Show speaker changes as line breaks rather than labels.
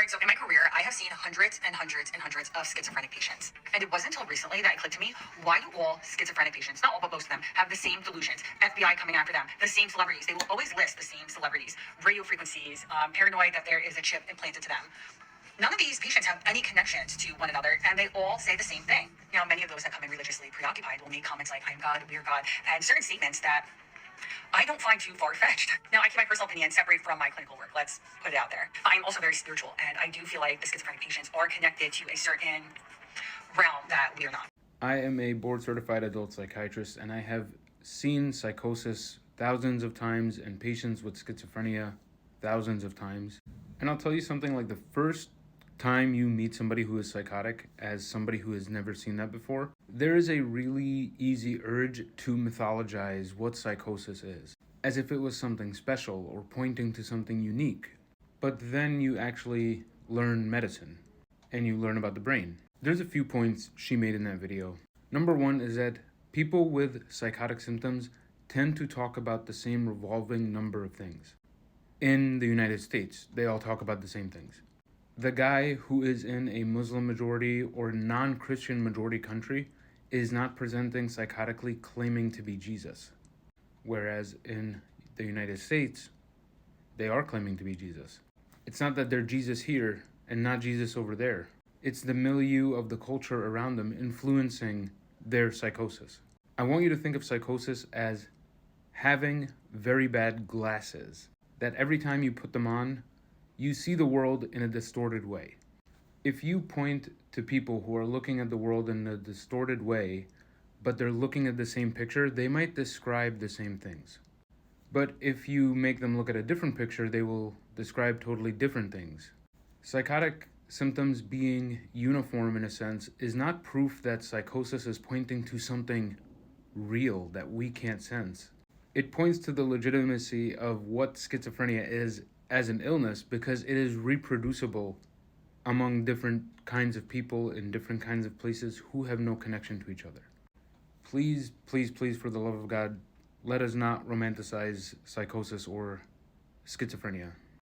right, so in my career, I have seen hundreds and hundreds and hundreds of schizophrenic patients. And it wasn't until recently that it clicked to me, why do all schizophrenic patients, not all, but most of them, have the same delusions? FBI coming after them, the same celebrities. They will always list the same celebrities, radio frequencies, paranoid that there is a chip implanted to them. None of these patients have any connections to one another, and they all say the same thing. You know, many of those that come in religiously preoccupied will make comments like, I'm God, we are God, and certain statements that I don't find too far-fetched. Now, I keep my personal opinion separate from my clinical work. Let's put it out there. I'm also very spiritual, and I do feel like the schizophrenic patients are connected to a certain realm that we are not.
I am a board-certified adult psychiatrist, and I have seen psychosis thousands of times and patients with schizophrenia thousands of times. And I'll tell you something, like the first time you meet somebody who is psychotic as somebody who has never seen that before, there is a really easy urge to mythologize what psychosis is, as if it was something special or pointing to something unique. But then you actually learn medicine and you learn about the brain. There's a few points she made in that video. Number one is that people with psychotic symptoms tend to talk about the same revolving number of things. In the United States, they all talk about the same things. The guy who is in a Muslim majority or non-Christian majority country is not presenting psychotically claiming to be Jesus. Whereas in the United States, they are claiming to be Jesus. It's not that they're Jesus here and not Jesus over there. It's the milieu of the culture around them influencing their psychosis. I want you to think of psychosis as having very bad glasses, that every time you put them on, you see the world in a distorted way. If you point to people who are looking at the world in a distorted way, but they're looking at the same picture, they might describe the same things. But if you make them look at a different picture, they will describe totally different things. Psychotic symptoms being uniform in a sense is not proof that psychosis is pointing to something real that we can't sense. It points to the legitimacy of what schizophrenia is as an illness because it is reproducible among different kinds of people in different kinds of places who have no connection to each other. Please, please, please, for the love of God, let us not romanticize psychosis or schizophrenia.